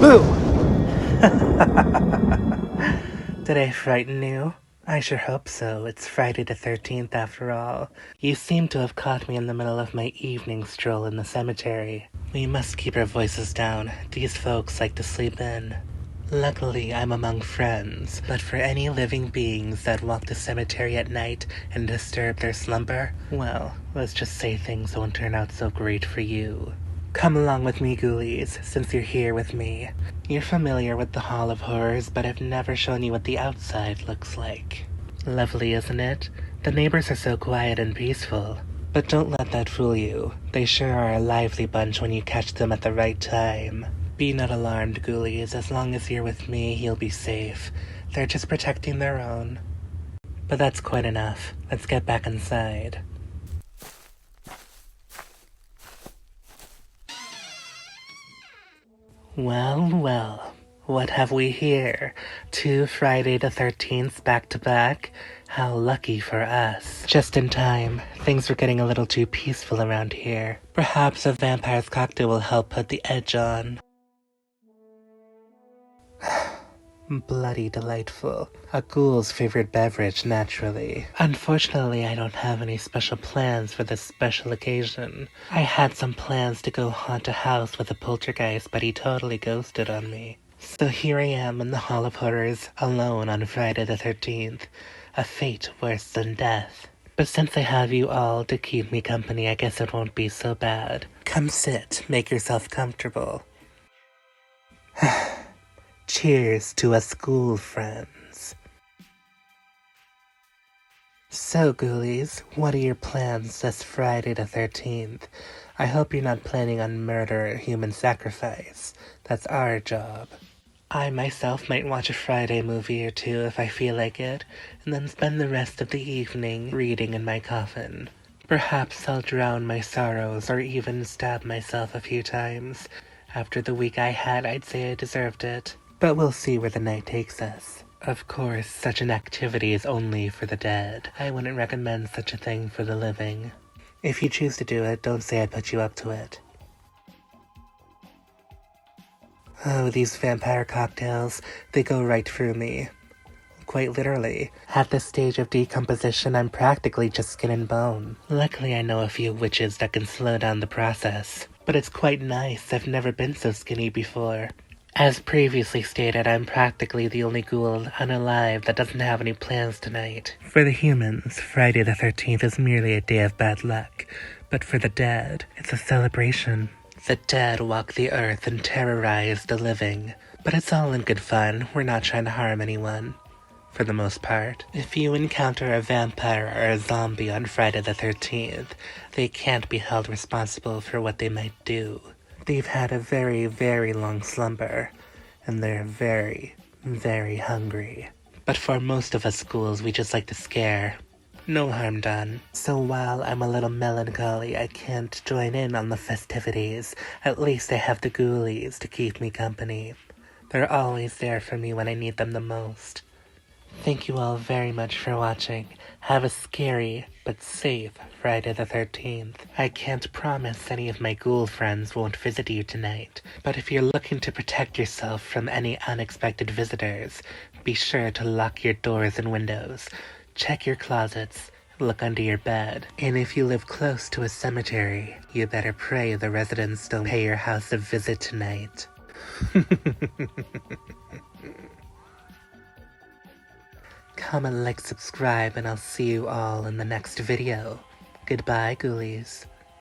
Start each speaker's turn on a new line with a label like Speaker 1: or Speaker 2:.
Speaker 1: Boo! Did I frighten you? I sure hope so. It's Friday the 13th after all. You seem to have caught me in the middle of my evening stroll in the cemetery. We must keep our voices down. These folks like to sleep in. Luckily, I'm among friends, but for any living beings that walk the cemetery at night and disturb their slumber, well, let's just say things won't turn out so great for you. Come along with me, ghoulies, since you're here with me. You're familiar with the Hall of Horrors, but I've never shown you what the outside looks like. Lovely, isn't it? The neighbors are so quiet and peaceful. But don't let that fool you. They sure are a lively bunch when you catch them at the right time. Be not alarmed, ghoulies. As long as you're with me, you'll be safe. They're just protecting their own. But that's quite enough. Let's get back inside. Well, well, what have we here? 2 Friday the 13th back to back? How lucky for us. Just in time. Things were getting a little too peaceful around here. Perhaps a vampire's cocktail will help put the edge on. Bloody delightful. A ghoul's favorite beverage, naturally. Unfortunately, I don't have any special plans for this special occasion. I had some plans to go haunt a house with a poltergeist, but he totally ghosted on me. So here I am in the Hall of Horrors, alone on Friday the 13th. A fate worse than death. But since I have you all to keep me company, I guess it won't be so bad. Come sit, make yourself comfortable. Cheers to us school friends. So, ghoulies, what are your plans this Friday the 13th? I hope you're not planning on murder or human sacrifice. That's our job. I myself might watch a Friday movie or two if I feel like it, and then spend the rest of the evening reading in my coffin. Perhaps I'll drown my sorrows or even stab myself a few times. After the week I had, I'd say I deserved it. But we'll see where the night takes us. Of course, such an activity is only for the dead. I wouldn't recommend such a thing for the living. If you choose to do it, don't say I put you up to it. Oh, these vampire cocktails, they go right through me. Quite literally. At this stage of decomposition, I'm practically just skin and bone. Luckily, I know a few witches that can slow down the process. But it's quite nice. I've never been so skinny before. As previously stated, I'm practically the only ghoul unalive that doesn't have any plans tonight. For the humans, Friday the 13th is merely a day of bad luck. But for the dead, it's a celebration. The dead walk the earth and terrorize the living. But it's all in good fun. We're not trying to harm anyone. For the most part. If you encounter a vampire or a zombie on Friday the 13th, they can't be held responsible for what they might do. They've had a very, very long slumber, and they're very, very hungry. But for most of us ghouls, we just like to scare. No harm done. So while I'm a little melancholy, I can't join in on the festivities. At least I have the ghoulies to keep me company. They're always there for me when I need them the most. Thank you all very much for watching. Have a scary, but safe Friday the 13th. I can't promise any of my ghoul friends won't visit you tonight, but if you're looking to protect yourself from any unexpected visitors, be sure to lock your doors and windows. Check your closets. Look under your bed. And if you live close to a cemetery, you better pray the residents don't pay your house a visit tonight. Comment, like, subscribe, and I'll see you all in the next video. Goodbye, ghoulies.